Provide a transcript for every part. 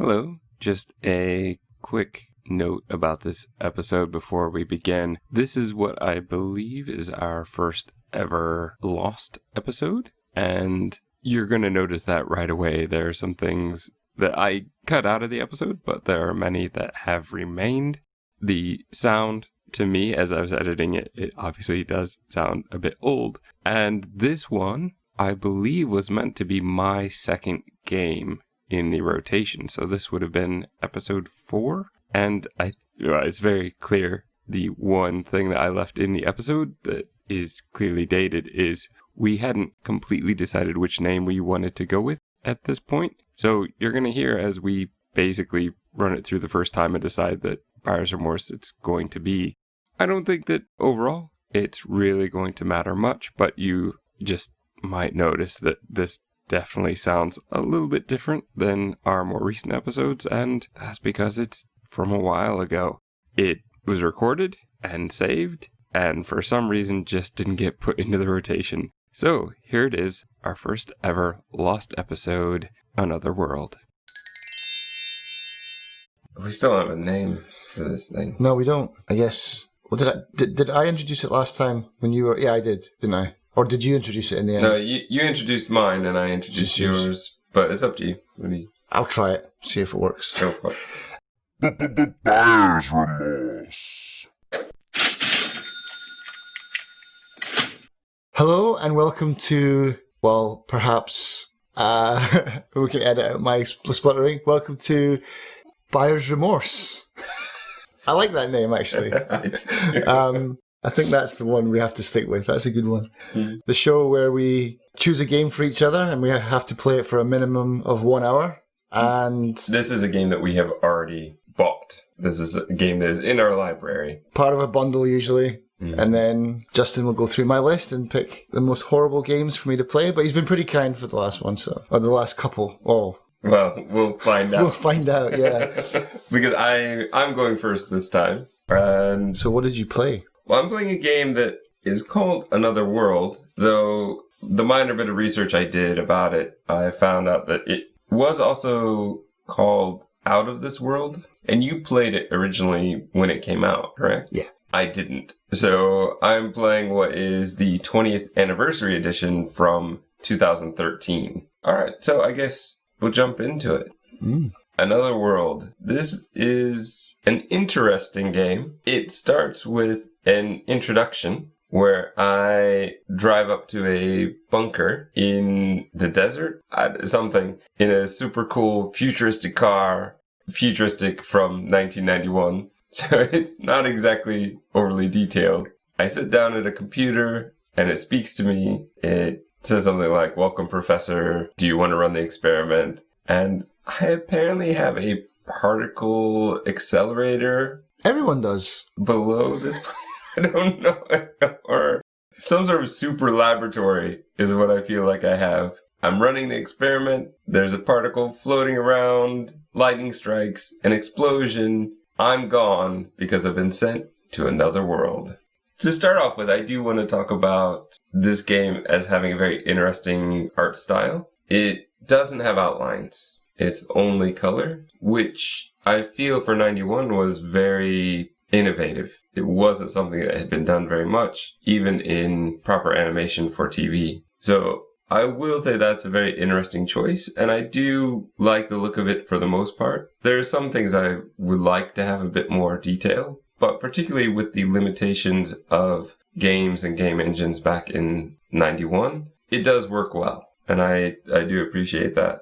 Hello, just a quick note about this episode before we begin. This is what I believe is our first ever Lost episode, and you're going to notice that right away. There are some things that I cut out of the episode, but there are many that have remained. The sound, to me, as I was editing it, it obviously does sound a bit old, and this one, I believe, was meant to be my second game in the rotation, so this would have been episode 4, and it's very clear the one thing that I left in the episode that is clearly dated is we hadn't completely decided which name we wanted to go with at this point, so you're going to hear as we basically run it through the first time and decide that Buyer's Remorse it's going to be. I don't think that overall it's really going to matter much, but you just might notice that this definitely sounds a little bit different than our more recent episodes, and that's because it's from a while ago. It was recorded and saved, and for some reason just didn't get put into the rotation. So here it is, our first ever Lost episode, Another World. We still don't have a name for this thing. No, we don't. I guess. Well, did I introduce it last time when you were? Yeah, I did, didn't I? Or did you introduce it in the end? No, you introduced mine and I introduced yours, but it's up to you. I'll try it, see if it works. Go for it. Buyer's Remorse. Hello and welcome to, well, perhaps, we can edit out my spluttering. Welcome to Buyer's Remorse. I like that name, actually. I think that's the one we have to stick with. That's a good one. Mm-hmm. The show where we choose a game for each other and we have to play it for a minimum of 1 hour. And this is a game that we have already bought. This is a game that is in our library. Part of a bundle usually. Mm-hmm. And then Justin will go through my list and pick the most horrible games for me to play. But he's been pretty kind for the last one, or the last couple. Oh. Well, we'll find out. We'll find out, yeah. Because I'm going first this time. And so what did you play? Well, I'm playing a game that is called Another World, though the minor bit of research I did about it, I found out that it was also called Out of This World, and you played it originally when it came out, correct? Yeah. I didn't. So I'm playing what is the 20th anniversary edition from 2013. All right, so I guess we'll jump into it. Another World. This is an interesting game. It starts with an introduction where I drive up to a bunker in the desert, something, in a super cool futuristic car, futuristic from 1991. So it's not exactly overly detailed. I sit down at a computer and it speaks to me. It says something like, "Welcome, Professor. Do you want to run the experiment?" And I apparently have a particle accelerator. Everyone does. Below this place. I don't know. Or some sort of super laboratory is what I feel like I have. I'm running the experiment. There's a particle floating around. Lightning strikes. An explosion. I'm gone because I've been sent to another world. To start off with, I do want to talk about this game as having a very interesting art style. It doesn't have outlines. It's only color, which I feel for 91 was very innovative. It wasn't something that had been done very much, even in proper animation for TV. So I will say that's a very interesting choice, and I do like the look of it for the most part. There are some things I would like to have a bit more detail, but particularly with the limitations of games and game engines back in 91, it does work well, and I do appreciate that.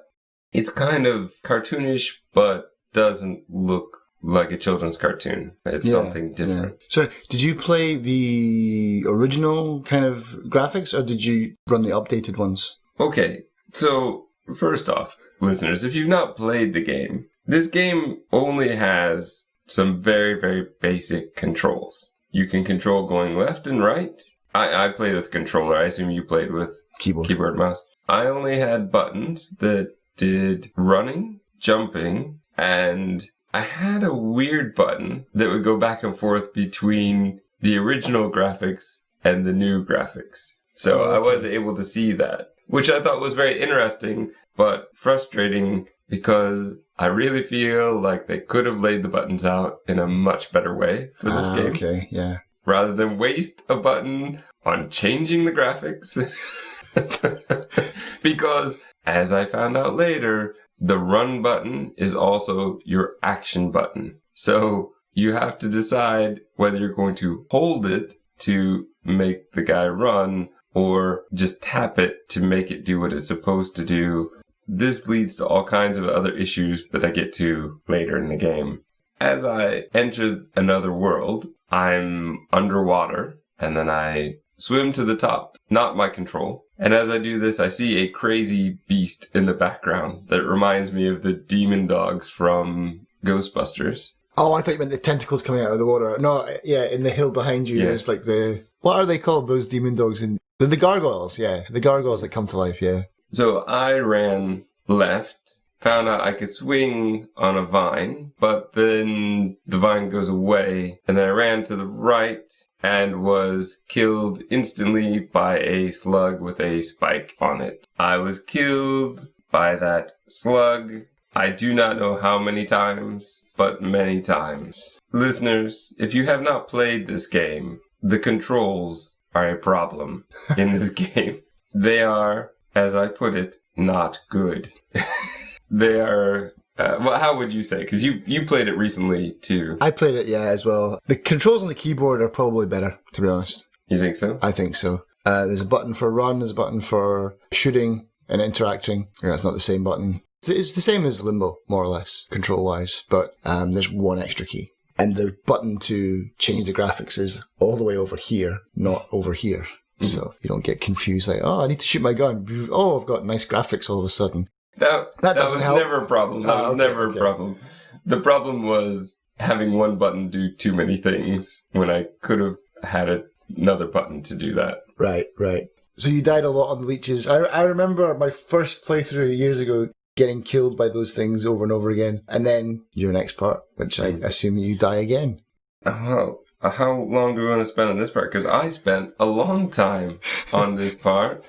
It's kind of cartoonish, but doesn't look like a children's cartoon. It's something different. Yeah. So, did you play the original kind of graphics, or did you run the updated ones? Okay, so first off, listeners, if you've not played the game, this game only has some very, very basic controls. You can control going left and right. I played with controller. I assume you played with keyboard and mouse. I only had buttons that did running, jumping, and I had a weird button that would go back and forth between the original graphics and the new graphics. So I was able to see that, which I thought was very interesting, but frustrating because I really feel like they could have laid the buttons out in a much better way for this game. Okay, yeah. Rather than waste a button on changing the graphics. Because, as I found out later, the run button is also your action button. So you have to decide whether you're going to hold it to make the guy run or just tap it to make it do what it's supposed to do. This leads to all kinds of other issues that I get to later in the game. As I enter another world, I'm underwater, and then I swim to the top, not my control. And as I do this, I see a crazy beast in the background that reminds me of the demon dogs from Ghostbusters. Oh, I thought you meant the tentacles coming out of the water. No, yeah, in the hill behind you, there's like what are they called, those demon dogs? They're the gargoyles, yeah. The gargoyles that come to life, yeah. So I ran left, found out I could swing on a vine, but then the vine goes away, and then I ran to the right and was killed instantly by a slug with a spike on it. I was killed by that slug. I do not know how many times, but many times. Listeners, if you have not played this game, the controls are a problem in this game. They are, as I put it, not good. They are, well, how would you say? Because you played it recently, too. I played it, yeah, as well. The controls on the keyboard are probably better, to be honest. You think so? I think so. There's a button for run, there's a button for shooting and interacting. Yeah, it's not the same button. It's the same as Limbo, more or less, control-wise, but there's one extra key. And the button to change the graphics is all the way over here, not over here. Mm-hmm. So you don't get confused, like, oh, I need to shoot my gun. Oh, I've got nice graphics all of a sudden. That doesn't was help. Never a problem. That was never a problem. The problem was having one button do too many things when I could have had another button to do that. Right. So you died a lot on the leeches. I remember my first playthrough years ago getting killed by those things over and over again. And then your next part, which I assume you die again. Well, how long do we want to spend on this part? Because I spent a long time on this part.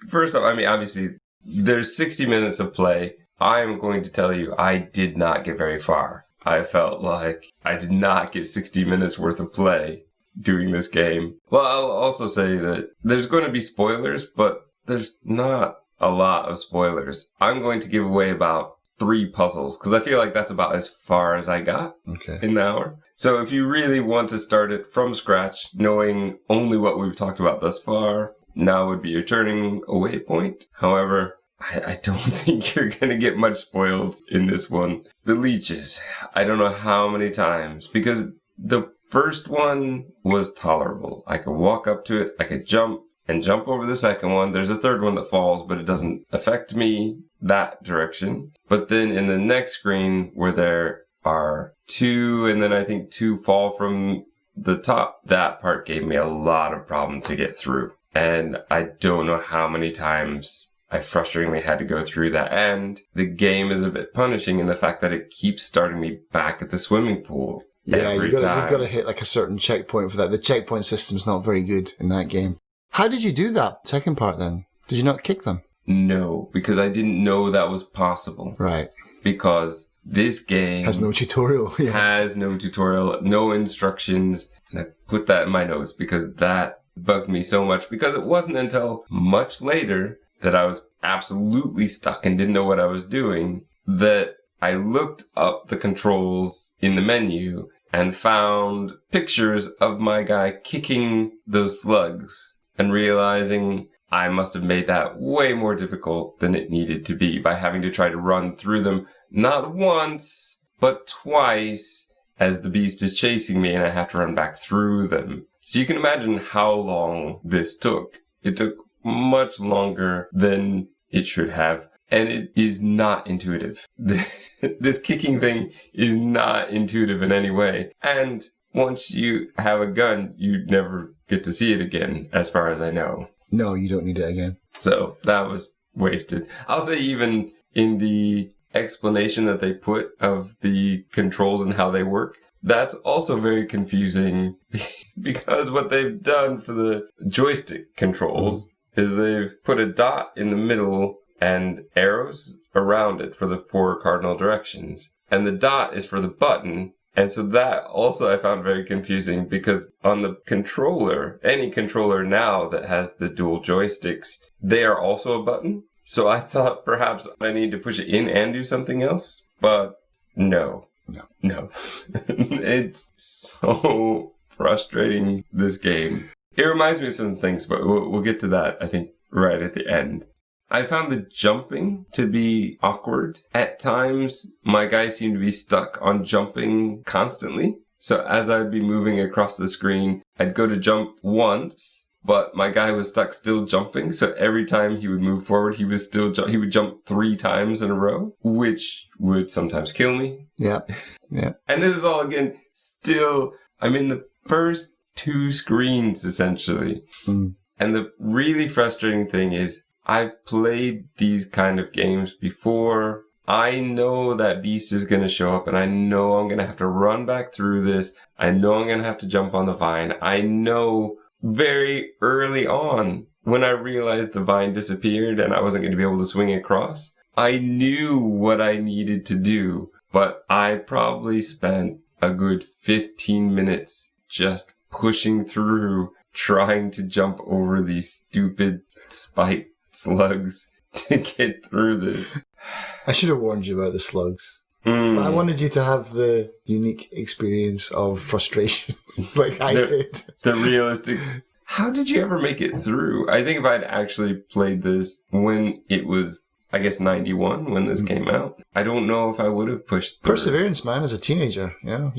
First off, I mean, obviously, there's 60 minutes of play. I'm going to tell you, I did not get very far. I felt like I did not get 60 minutes worth of play doing this game. Well, I'll also say that there's going to be spoilers, but there's not a lot of spoilers. I'm going to give away about 3 puzzles, because I feel like that's about as far as I got in the hour. So if you really want to start it from scratch, knowing only what we've talked about thus far, now would be your turning away point. However, I don't think you're going to get much spoiled in this one. The leeches, I don't know how many times, because the first one was tolerable. I could walk up to it, I could jump over the second one. There's a third one that falls, but it doesn't affect me that direction. But then in the next screen where there are 2, and then I think 2 fall from the top, that part gave me a lot of problem to get through. And I don't know how many times I frustratingly had to go through that. And the game is a bit punishing in the fact that it keeps starting me back at the swimming pool. Yeah, you've got to hit like a certain checkpoint for that. The checkpoint system's not very good in that game. How did you do that second part then? Did you not kick them? No, because I didn't know that was possible. Right. Because this game has no tutorial. No instructions. And I put that in my notes because that bugged me so much, because it wasn't until much later that I was absolutely stuck and didn't know what I was doing that I looked up the controls in the menu and found pictures of my guy kicking those slugs and realizing I must have made that way more difficult than it needed to be by having to try to run through them not once, but twice as the beast is chasing me and I have to run back through them. So you can imagine how long this took. It took much longer than it should have. And it is not intuitive. This kicking thing is not intuitive in any way. And once you have a gun, you never get to see it again, as far as I know. No, you don't need it again. So that was wasted. I'll say even in the explanation that they put of the controls and how they work, that's also very confusing because what they've done for the joystick controls is they've put a dot in the middle and arrows around it for the 4 cardinal directions. And the dot is for the button. And so that also I found very confusing because on the controller, any controller now that has the dual joysticks, they are also a button. So I thought perhaps I need to push it in and do something else. But no. It's so frustrating, this game. It reminds me of some things, but we'll get to that, I think, right at the end. I found the jumping to be awkward. At times, my guy seemed to be stuck on jumping constantly. So as I'd be moving across the screen, I'd go to jump once, but my guy was stuck still jumping. So every time he would move forward, he would jump 3 times in a row, which would sometimes kill me. Yeah. And this is all, again, still, I'm in the first 2 screens, essentially. And the really frustrating thing is, I've played these kind of games before. I know that beast is going to show up and I know I'm going to have to run back through this. I know I'm going to have to jump on the vine. I know very early on when I realized the vine disappeared and I wasn't going to be able to swing across, I knew what I needed to do, but I probably spent a good 15 minutes just pushing through, trying to jump over these stupid spike slugs to get through this. I should have warned you about the slugs. But I wanted you to have the unique experience of frustration like I did. The realistic... How did you ever make it through? I think if I'd actually played this when it was, I guess, 91 when this came out, I don't know if I would have pushed through. Perseverance, man, as a teenager. That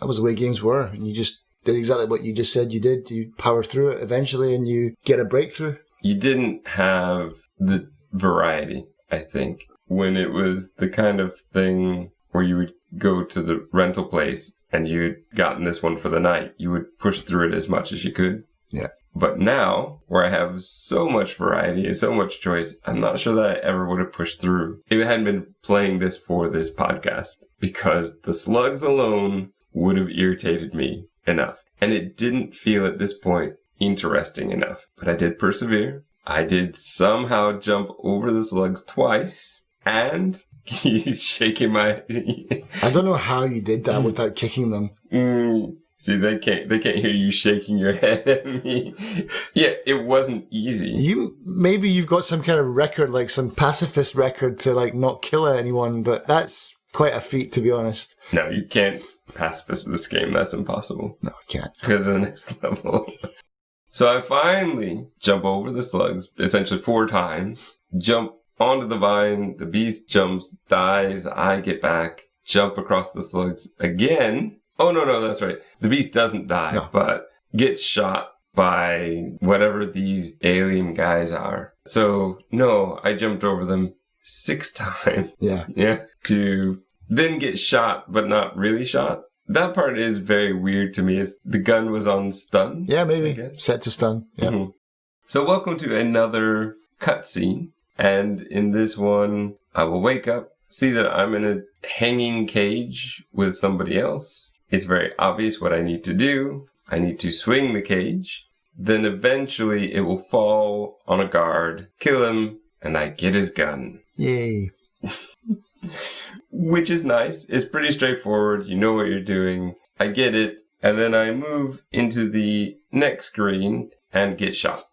was the way games were. And you just did exactly what you just said you did. You power through it eventually and you get a breakthrough. You didn't have the variety, I think, when it was the kind of thing where you would go to the rental place and you'd gotten this one for the night. You would push through it as much as you could. Yeah. But now, where I have so much variety and so much choice, I'm not sure that I ever would have pushed through if I hadn't been playing this for this podcast, because the slugs alone would have irritated me enough. And it didn't feel at this point interesting enough. But I did persevere. I did somehow jump over the slugs twice. And he's shaking my... I don't know how you did that without kicking them. See, they can't hear you shaking your head at me. Yeah, it wasn't easy. Maybe you've got some kind of record, like some pacifist record to like not kill anyone, but that's quite a feat, to be honest. No, you can't pacifist this game. That's impossible. No, I can't. Because of the next level. So I finally jump over the slugs, essentially 4 times, jump onto the vine, the beast jumps, dies, I get back, jump across the slugs again. Oh, no, that's right. The beast doesn't die, but gets shot by whatever these alien guys are. So, no, I jumped over them 6 times. Yeah. To then get shot, but not really shot. That part is very weird to me. The gun was on stun. Yeah, maybe. Set to stun. Yeah. Mm-hmm. So welcome to another cutscene. And in this one, I will wake up, see that I'm in a hanging cage with somebody else. It's very obvious what I need to do. I need to swing the cage. Then eventually it will fall on a guard, kill him, and I get his gun. Yay. Which is nice. It's pretty straightforward. You know what you're doing. I get it. And then I move into the next screen and get shot.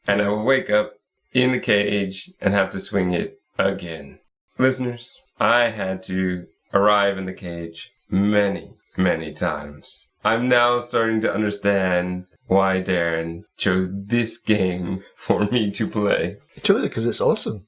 And I will wake up in the cage and have to swing it again. Listeners, I had to arrive in the cage many, many times. I'm now starting to understand why Darren chose this game for me to play. He chose it because it's awesome.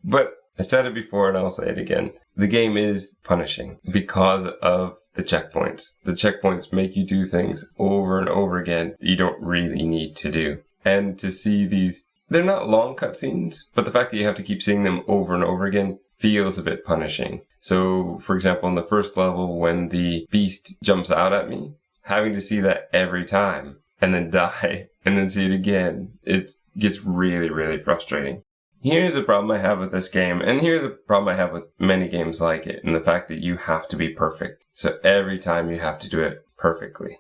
But I said it before and I'll say it again. The game is punishing because of the checkpoints. The checkpoints make you do things over and over again that you don't really need to do. And to see these, they're not long cutscenes, but the fact that you have to keep seeing them over and over again feels a bit punishing. So, for example, in the first level, when the beast jumps out at me, having to see that every time and then die and then see it again, it gets really, really frustrating. Here's a problem I have with this game, and here's a problem I have with many games like it, and the fact that you have to be perfect. So every time you have to do it perfectly.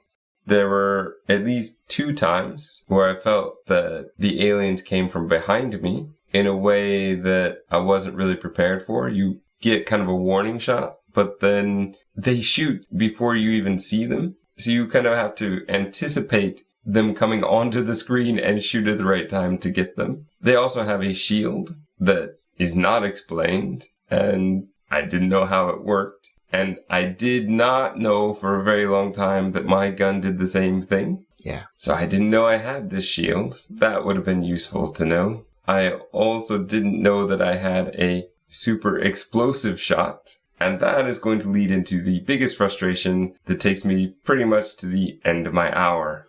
there were at least 2 times where I felt that the aliens came from behind me in a way that I wasn't really prepared for. You get kind of a warning shot, but then they shoot before you even see them. So you kind of have to anticipate them coming onto the screen and shoot at the right time to get them. They also have a shield that is not explained, and I didn't know how it worked. And I did not know for a very long time that my gun did the same thing. Yeah. So I didn't know I had this shield. That would have been useful to know. I also didn't know that I had a super explosive shot. And that is going to lead into the biggest frustration that takes me pretty much to the end of my hour.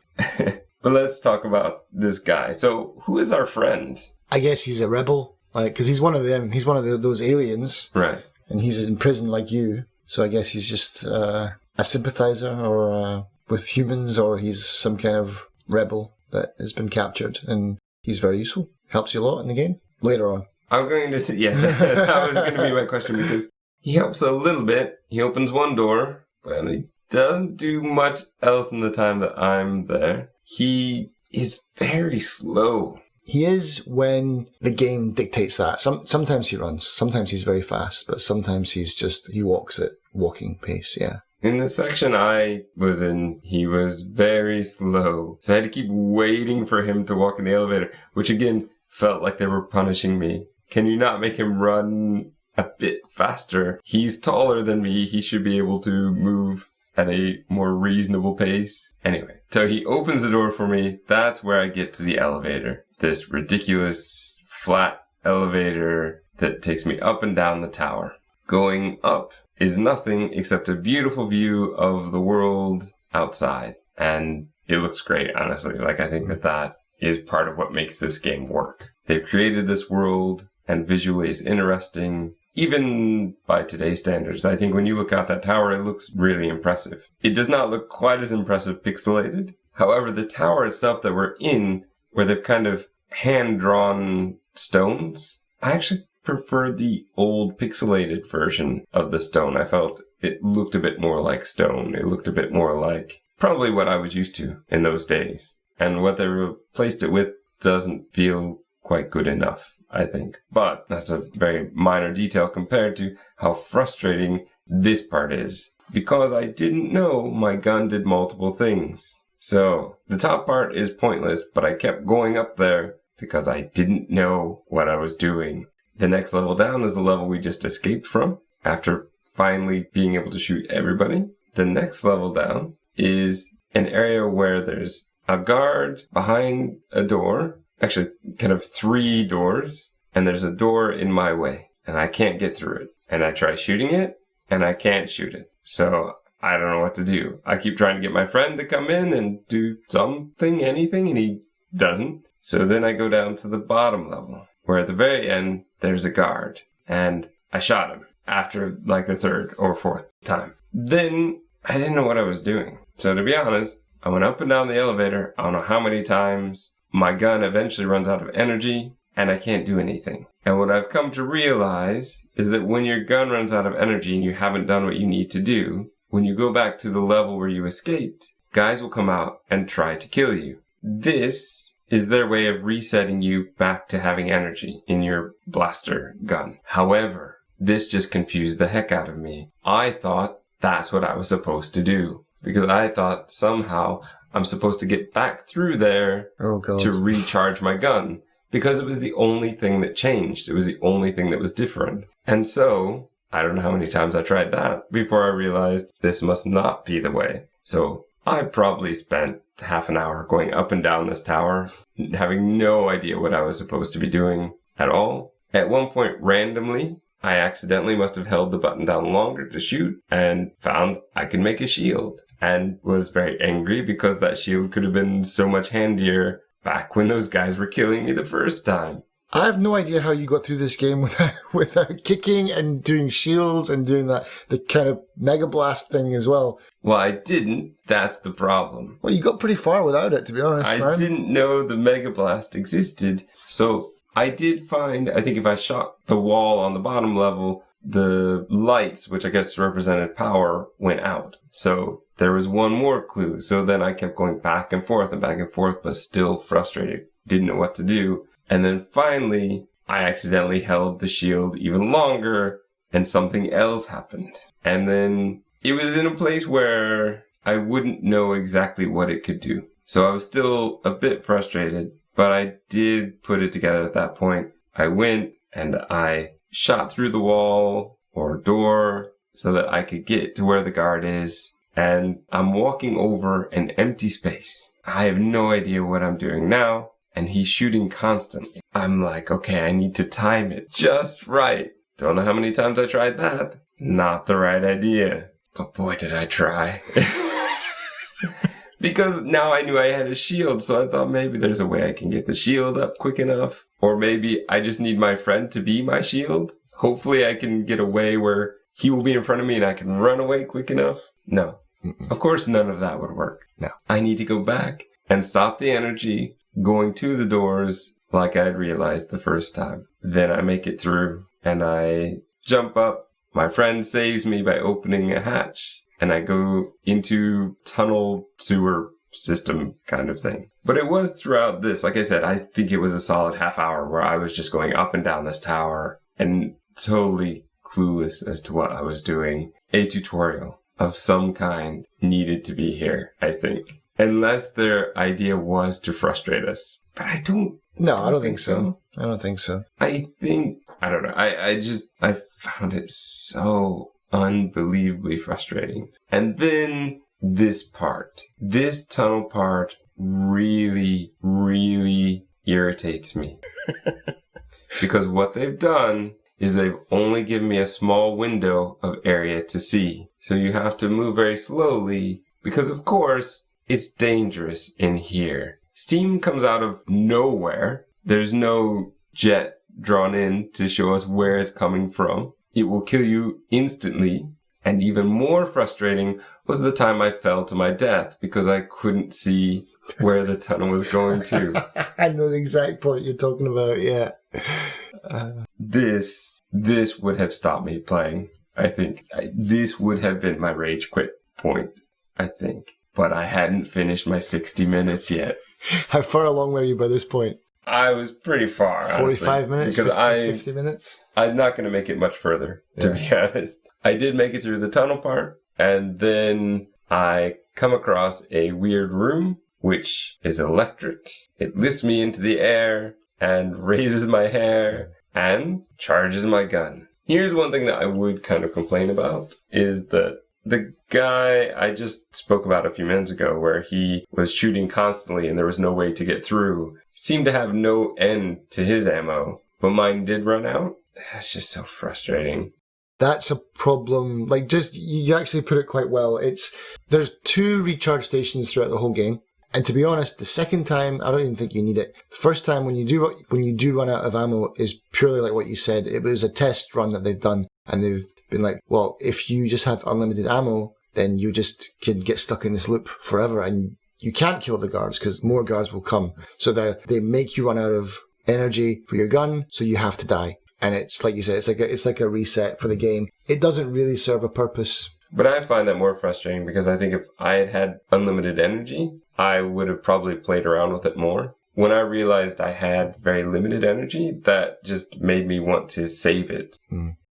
But let's talk about this guy. So who is our friend? I guess he's a rebel, like, because he's one of them. He's one of those aliens. Right. And he's in prison like you. So I guess he's just a sympathizer or with humans, or he's some kind of rebel that has been captured. And he's very useful. Helps you a lot in the game. Later on. I'm going to say, yeah, that was going to be my question, because he helps a little bit. He opens one door, but he doesn't do much else in the time that I'm there. He is very slow. He is when the game dictates that. Sometimes he runs, sometimes he's very fast, but sometimes he walks at walking pace, yeah. In the section I was in, he was very slow. So I had to keep waiting for him to walk in the elevator, which again felt like they were punishing me. Can you not make him run a bit faster? He's taller than me. He should be able to move at a more reasonable pace. Anyway, so he opens the door for me. That's where I get to the elevator. This ridiculous flat elevator that takes me up and down the tower. Going up is nothing except a beautiful view of the world outside. And it looks great, honestly. Like, I think that is part of what makes this game work. They've created this world, and visually it's interesting. Even by today's standards, I think when you look out that tower, it looks really impressive. It does not look quite as impressive pixelated. However, the tower itself that we're in, where they've kind of hand-drawn stones, I actually prefer the old pixelated version of the stone. I felt it looked a bit more like stone. It looked a bit more like probably what I was used to in those days. And what they replaced it with doesn't feel quite good enough, I think. But that's a very minor detail compared to how frustrating this part is. Because I didn't know my gun did multiple things. So the top part is pointless, but I kept going up there because I didn't know what I was doing. The next level down is the level we just escaped from after finally being able to shoot everybody. The next level down is an area where there's a guard behind a door, actually kind of 3 doors, and there's a door in my way, and I can't get through it. And I try shooting it, and I can't shoot it. So I don't know what to do. I keep trying to get my friend to come in and do something, anything, and he doesn't. So then I go down to the bottom level, where at the very end, there's a guard, and I shot him after like the 3rd or 4th time. Then I didn't know what I was doing. So to be honest, I went up and down the elevator, I don't know how many times. My gun eventually runs out of energy, and I can't do anything. And what I've come to realize is that when your gun runs out of energy and you haven't done what you need to do, when you go back to the level where you escaped, guys will come out and try to kill you. This is their way of resetting you back to having energy in your blaster gun. However, this just confused the heck out of me. I thought that's what I was supposed to do, because I thought somehow I'm supposed to get back through there to recharge my gun, because it was the only thing that changed. It was the only thing that was different. And so I don't know how many times I tried that before I realized this must not be the way. So I probably spent half an hour going up and down this tower, having no idea what I was supposed to be doing at all. At one point, randomly, I accidentally must have held the button down longer to shoot and found I could make a shield, and was very angry because that shield could have been so much handier back when those guys were killing me the first time. I have no idea how you got through this game without kicking and doing shields and doing the kind of Mega Blast thing as well. Well, I didn't. That's the problem. Well, you got pretty far without it, to be honest, I didn't know the Mega Blast existed, so I did find, I think if I shot the wall on the bottom level, the lights, which I guess represented power, went out. So there was one more clue. So then I kept going back and forth, but still frustrated. Didn't know what to do. And then finally, I accidentally held the shield even longer and something else happened. And then it was in a place where I wouldn't know exactly what it could do. So I was still a bit frustrated, but I did put it together at that point. I went and I shot through the wall or door so that I could get to where the guard is. And I'm walking over an empty space. I have no idea what I'm doing now. And he's shooting constantly. I'm like, okay, I need to time it just right. Don't know how many times I tried that. Not the right idea. But boy, did I try. Because now I knew I had a shield, so I thought maybe there's a way I can get the shield up quick enough. Or maybe I just need my friend to be my shield. Hopefully I can get a way where he will be in front of me and I can run away quick enough. No. Of course none of that would work. No. I need to go back and stop the energy going to the doors like I had realized the first time. Then I make it through and I jump up. My friend saves me by opening a hatch. And I go into tunnel sewer system kind of thing. But it was throughout this, like I said, I think it was a solid half hour where I was just going up and down this tower and totally clueless as to what I was doing. A tutorial of some kind needed to be here, I think. Unless their idea was to frustrate us. But I don't think so. I don't think so. I don't know. I found it so unbelievably frustrating. And then this tunnel part really, really irritates me. Because what they've done is they've only given me a small window of area to see. So you have to move very slowly because, of course, it's dangerous in here. Steam comes out of nowhere. There's no jet drawn in to show us where it's coming from. It will kill you instantly. And even more frustrating was the time I fell to my death because I couldn't see where the tunnel was going to. I know the exact point you're talking about, yeah. This would have stopped me playing, I think. This would have been my rage quit point, I think. But I hadn't finished my 60 minutes yet. How far along were you by this point? I was pretty far, honestly. 45 minutes? Because 50 minutes? I'm not going to make it much further, to be honest. I did make it through the tunnel part, and then I come across a weird room, which is electric. It lifts me into the air and raises my hair and charges my gun. Here's one thing that I would kind of complain about, is that the guy I just spoke about a few minutes ago, where he was shooting constantly and there was no way to get through, seemed to have no end to his ammo, but mine did run out. That's just so frustrating. That's a problem. Like, just, you actually put it quite well. There's 2 recharge stations throughout the whole game. And to be honest, the second time, I don't even think you need it. The first time when you do run out of ammo is purely like what you said. It was a test run that they've done, and they've been like, well, if you just have unlimited ammo, then you just can get stuck in this loop forever, and you can't kill the guards because more guards will come. So they make you run out of energy for your gun, so you have to die. And it's like you said, it's like a reset for the game. It doesn't really serve a purpose. But I find that more frustrating because I think if I had had unlimited energy, I would have probably played around with it more. When I realized I had very limited energy, that just made me want to save it.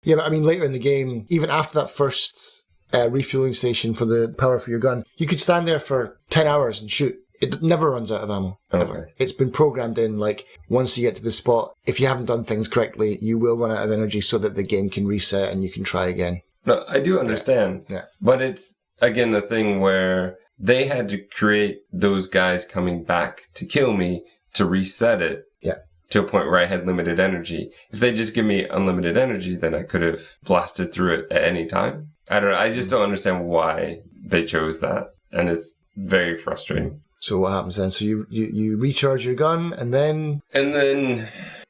Yeah, but I mean, later in the game, even after that first refueling station for the power for your gun, you could stand there for 10 hours and shoot. It never runs out of ammo, ever. Okay. It's been programmed in, like, once you get to the spot, if you haven't done things correctly, you will run out of energy so that the game can reset and you can try again. No, I do understand. Yeah. But it's, again, the thing where they had to create those guys coming back to kill me to reset it. Yeah. To a point where I had limited energy. If they just give me unlimited energy, then I could have blasted through it at any time. I don't know. I just don't understand why they chose that. And it's very frustrating. So what happens then? So you recharge your gun and then... And then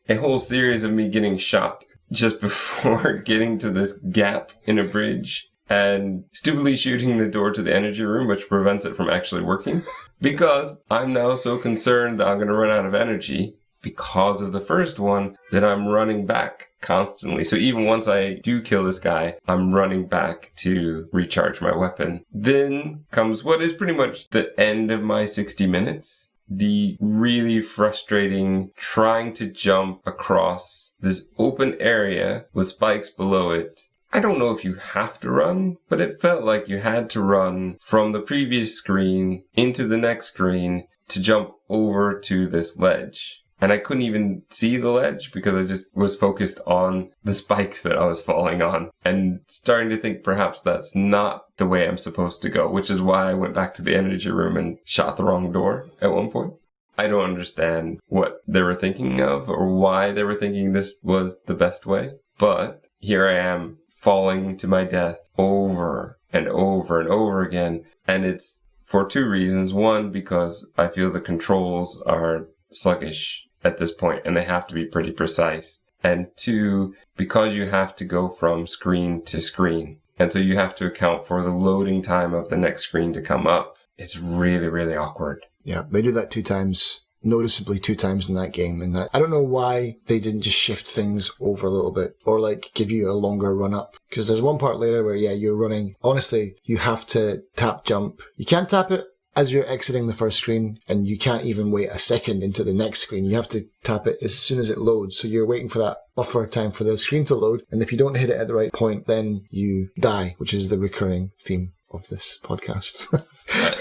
a whole series of me getting shot just before getting to this gap in a bridge and stupidly shooting the door to the energy room, which prevents it from actually working. Because I'm now so concerned that I'm going to run out of energy because of the first one that I'm running back constantly. So even once I do kill this guy, I'm running back to recharge my weapon. Then comes what is pretty much the end of my 60 minutes. The really frustrating trying to jump across this open area with spikes below it. I don't know if you have to run, but it felt like you had to run from the previous screen into the next screen to jump over to this ledge. And I couldn't even see the ledge because I just was focused on the spikes that I was falling on and starting to think perhaps that's not the way I'm supposed to go, which is why I went back to the energy room and shot the wrong door at one point. I don't understand what they were thinking of or why they were thinking this was the best way, but here I am falling to my death over and over and over again. And it's for two reasons. One, because I feel the controls are sluggish at this point and they have to be pretty precise. And two, because you have to go from screen to screen. And so you have to account for the loading time of the next screen to come up. It's really, really awkward. Yeah, they do that 2 times. Noticeably 2 times in that game, and that I don't know why they didn't just shift things over a little bit or like give you a longer run up, because there's one part later where you're running. Honestly, you have to tap jump. You can't tap it as you're exiting the first screen, and you can't even wait a second into the next screen. You have to tap it as soon as it loads, so you're waiting for that buffer time for the screen to load, and if you don't hit it at the right point, then you die, which is the recurring theme of this podcast.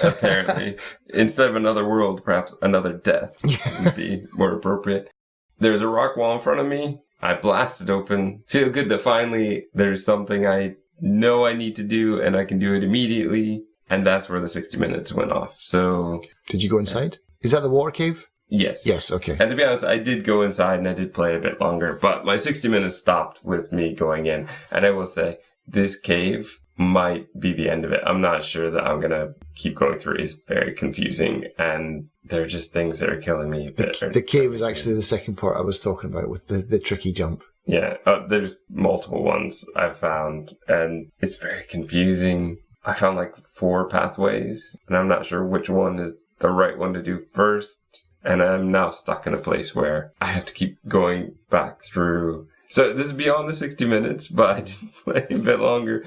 Apparently. Instead of another world, perhaps another death would be more appropriate. There's a rock wall in front of me. I blast it open. Feel good that finally there's something I know I need to do and I can do it immediately. And that's where the 60 minutes went off. So... Did you go inside? Is that the water cave? Yes. Yes, okay. And to be honest, I did go inside and I did play a bit longer, but my 60 minutes stopped with me going in. And I will say, this cave might be the end of it. I'm not sure that I'm going to keep going through. It's very confusing, and there are just things that are killing me. The cave is actually the second part I was talking about with the tricky jump. Yeah, there's multiple ones I've found, and it's very confusing. I found like 4 pathways, and I'm not sure which one is the right one to do first. And I'm now stuck in a place where I have to keep going back through. So this is beyond the 60 minutes, but I did play a bit longer.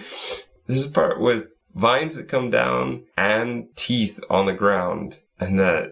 There's a part with vines that come down and teeth on the ground. And that's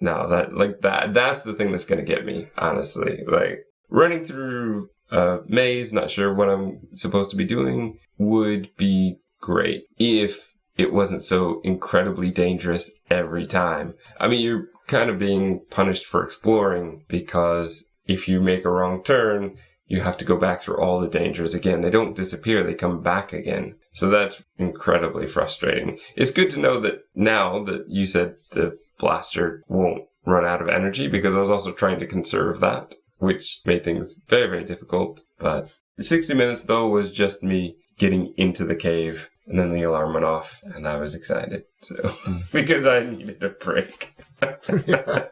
the thing that's going to get me, honestly. Like, running through a maze, not sure what I'm supposed to be doing, would be great if it wasn't so incredibly dangerous every time. I mean, you're kind of being punished for exploring, because if you make a wrong turn, you have to go back through all the dangers again. They don't disappear, they come back again. So that's incredibly frustrating. It's good to know that now that you said the blaster won't run out of energy, because I was also trying to conserve that, which made things very, very difficult. But 60 minutes, though, was just me getting into the cave, and then the alarm went off, and I was excited. So because I needed a break. Yeah.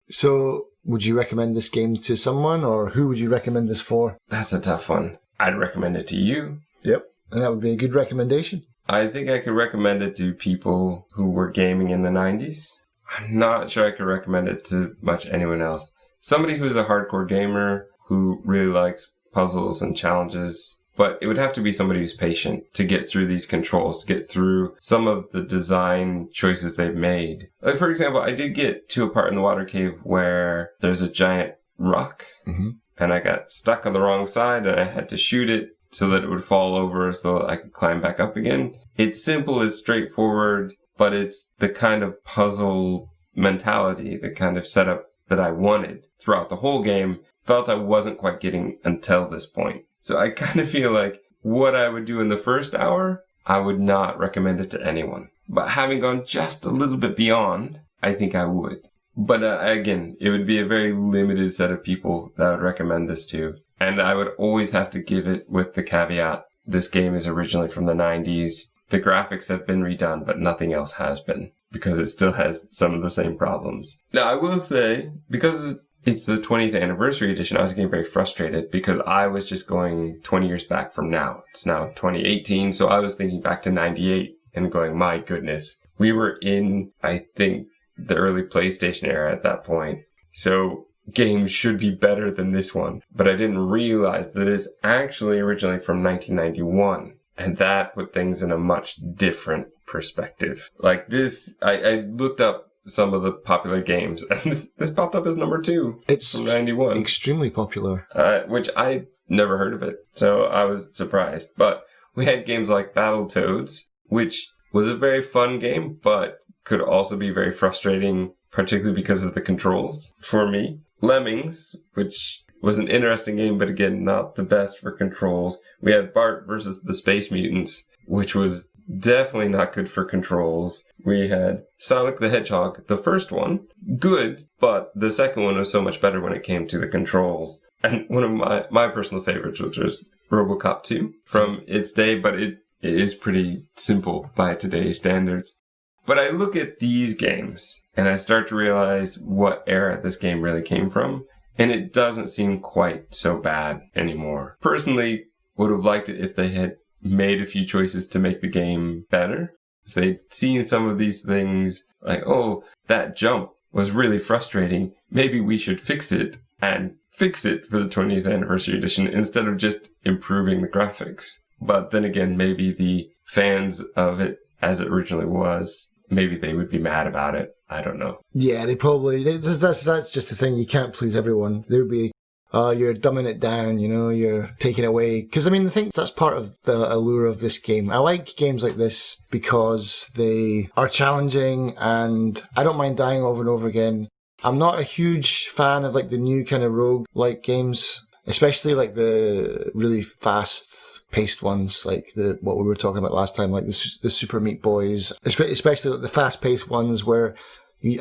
So, would you recommend this game to someone, or who would you recommend this for? That's a tough one. I'd recommend it to you. Yep. And that would be a good recommendation. I think I could recommend it to people who were gaming in the 90s. I'm not sure I could recommend it to much anyone else. Somebody who's a hardcore gamer who really likes puzzles and challenges. But it would have to be somebody who's patient to get through these controls, to get through some of the design choices they've made. Like, for example, I did get to a part in the water cave where there's a giant rock, and I got stuck on the wrong side, and I had to shoot it so that it would fall over so that I could climb back up again. It's simple, it's straightforward, but it's the kind of puzzle mentality, the kind of setup that I wanted throughout the whole game. Felt I wasn't quite getting until this point. So I kind of feel like what I would do in the first hour, I would not recommend it to anyone. But having gone just a little bit beyond, I think I would. But again, it would be a very limited set of people that I would recommend this to. And I would always have to give it with the caveat, this game is originally from the 90s. The graphics have been redone, but nothing else has been, because it still has some of the same problems. Now, I will say, because it's the 20th anniversary edition, I was getting very frustrated because I was just going 20 years back from now. It's now 2018, so I was thinking back to 98 and going, my goodness. We were in, I think, the early PlayStation era at that point. So games should be better than this one. But I didn't realize that it's actually originally from 1991. And that put things in a much different perspective. Like this, I looked up some of the popular games, and this popped up as number 2. It's from 91. Extremely popular. Which I never heard of it. So I was surprised. But we had games like Battletoads, which was a very fun game, but could also be very frustrating, particularly because of the controls for me. Lemmings, which was an interesting game, but again, not the best for controls. We had Bart versus the Space Mutants, which was definitely not good for controls. We had Sonic the Hedgehog, the first one, good, but the second one was so much better when it came to the controls. And one of my personal favorites, which was Robocop 2 from its day, but it is pretty simple by today's standards. But I look at these games and I start to realize what era this game really came from, and it doesn't seem quite so bad anymore. Personally, would have liked it if they had made a few choices to make the game better. If they'd seen some of these things, like, oh, that jump was really frustrating, maybe we should fix it, and fix it for the 20th anniversary edition instead of just improving the graphics. But then again, maybe the fans of it as it originally was, maybe they would be mad about it. I don't know. Yeah, they probably... That's just the thing. You can't please everyone. There would be, you're dumbing it down, you're taking away... Because, I think that's part of the allure of this game. I like games like this because they are challenging and I don't mind dying over and over again. I'm not a huge fan of, the new kind of rogue-like games, especially, the really fast-paced ones, what we were talking about last time, the Super Meat Boys, especially the fast-paced ones where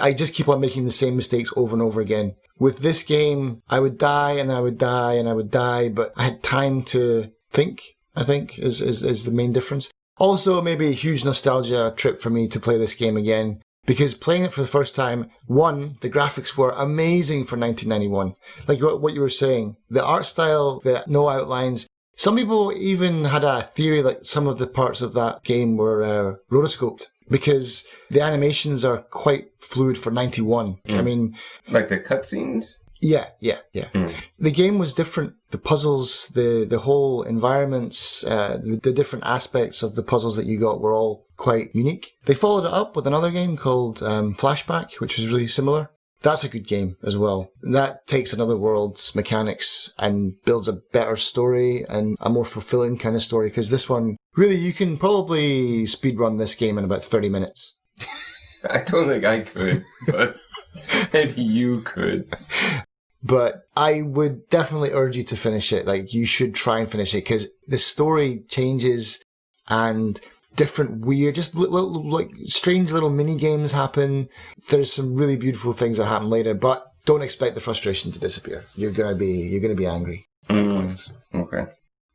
I just keep on making the same mistakes over and over again. With this game, I would die and I would die and I would die, but I had time to think, I think, is the main difference. Also, maybe a huge nostalgia trip for me to play this game again. Because playing it for the first time, one, the graphics were amazing for 1991. Like what you were saying, the art style, the no outlines. Some people even had a theory that some of the parts of that game were rotoscoped because the animations are quite fluid for 91. Like the cutscenes? Yeah. The game was different. The puzzles, the whole environments, the different aspects of the puzzles that you got were all quite unique. They followed it up with another game called Flashback, which was really similar. That's a good game as well. That takes another world's mechanics and builds a better story and a more fulfilling kind of story, because this one, really, you can probably speedrun this game in about 30 minutes. I don't think I could, but maybe you could. But I would definitely urge you to finish it. You should try and finish it because the story changes and different weird, just strange little mini games happen. There's some really beautiful things that happen later, but don't expect the frustration to disappear. You're gonna be angry. Okay.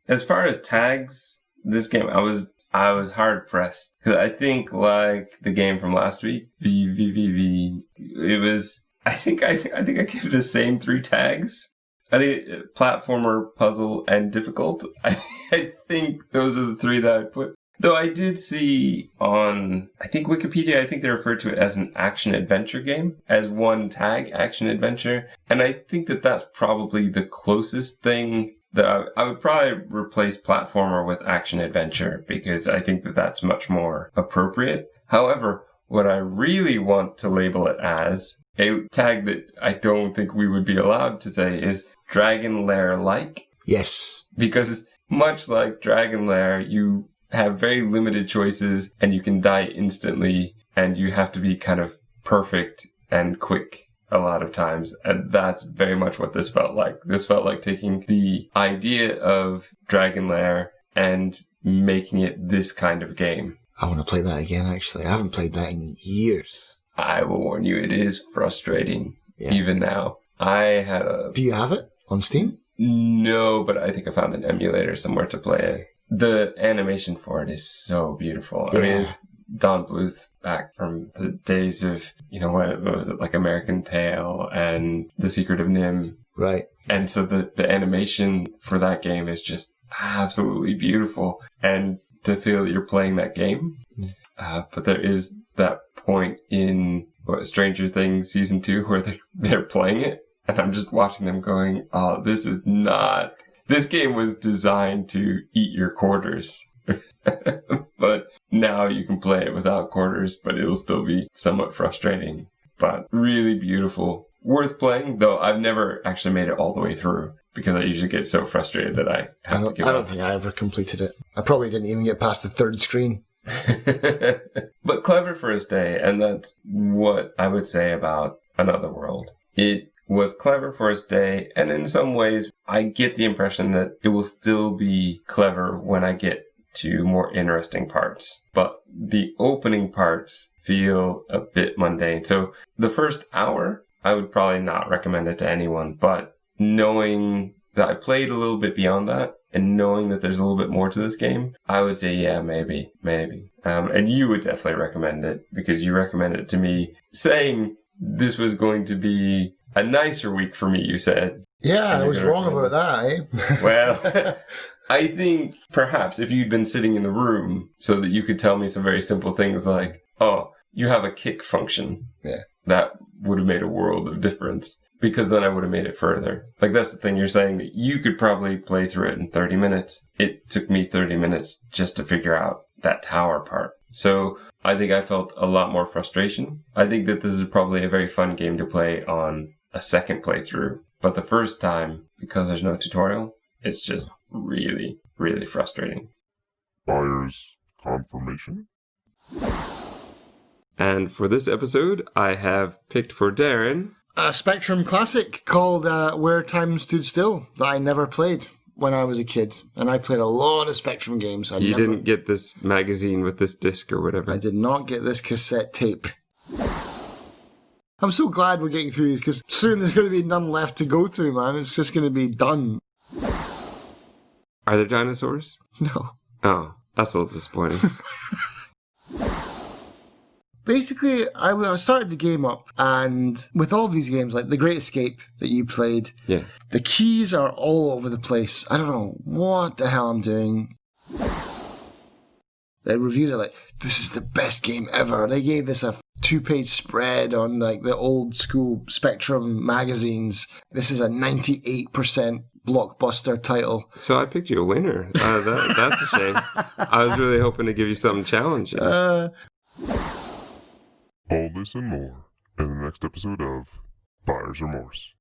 As far as tags, this game, I was hard pressed because I think like the game from last week, it was. I think I gave it the same 3 tags. I think platformer, puzzle, and difficult. I think those are the 3 that I put. Though I did see on, I think Wikipedia, I think they refer to it as an action-adventure game, as one tag, action-adventure. And I think that that's probably the closest thing that I would probably replace platformer with action-adventure, because I think that that's much more appropriate. However, what I really want to label it as, a tag that I don't think we would be allowed to say, is Dragon Lair-like. Yes. Because much like Dragon Lair, you have very limited choices and you can die instantly and you have to be kind of perfect and quick a lot of times. And that's very much what this felt like. This felt like taking the idea of Dragon Lair and making it this kind of game. I want to play that again, actually. I haven't played that in years. I will warn you, it is frustrating, even now. Do you have it on Steam? No, but I think I found an emulator somewhere to play it. The animation for it is so beautiful. Yeah. It's Don Bluth back from the days of, what was it, like American Tail and The Secret of Nim. Right. And so the animation for that game is just absolutely beautiful. And to feel that you're playing that game. But there is that point in Stranger Things Season 2 where they're playing it. And I'm just watching them going, oh, this game was designed to eat your quarters. But now you can play it without quarters, but it'll still be somewhat frustrating. But really beautiful. Worth playing, though I've never actually made it all the way through because I usually get so frustrated that I have to give up. I don't think I ever completed it. I probably didn't even get past the third screen. But clever for its day, and that's what I would say about Another World. It was clever for its day, and in some ways, I get the impression that it will still be clever when I get to more interesting parts. But the opening parts feel a bit mundane. So the first hour, I would probably not recommend it to anyone, but knowing that I played a little bit beyond that and knowing that there's a little bit more to this game, I would say, yeah, maybe. And you would definitely recommend it because you recommended it to me saying this was going to be a nicer week for me, you said. Yeah, I was wrong about that, eh? Well, I think perhaps if you'd been sitting in the room so that you could tell me some very simple things like, oh, you have a kick function. Yeah. That would have made a world of difference because then I would have made it further. Like that's the thing, you're saying that you could probably play through it in 30 minutes. It took me 30 minutes just to figure out that tower part. So I think I felt a lot more frustration. I think that this is probably a very fun game to play on a second playthrough. But the first time, because there's no tutorial, it's just really, really frustrating. Buyer's confirmation. And for this episode, I have picked for Darren a Spectrum classic called Where Time Stood Still that I never played when I was a kid. And I played a lot of Spectrum games. You didn't get this magazine with this disc or whatever. I did not get this cassette tape. I'm so glad we're getting through these because soon there's going to be none left to go through, man. It's just going to be done. Are there dinosaurs? No. Oh, that's a little disappointing. Basically, I started the game up, and with all these games, like The Great Escape that you played, yeah, the keys are all over the place. I don't know what the hell I'm doing. The reviews are like, this is the best game ever. They gave this a 2-page spread on like the old school Spectrum magazines. This is a 98% blockbuster title. So I picked you a winner. That's a shame. I was really hoping to give you something challenging. All this and more in the next episode of Buyer's Remorse.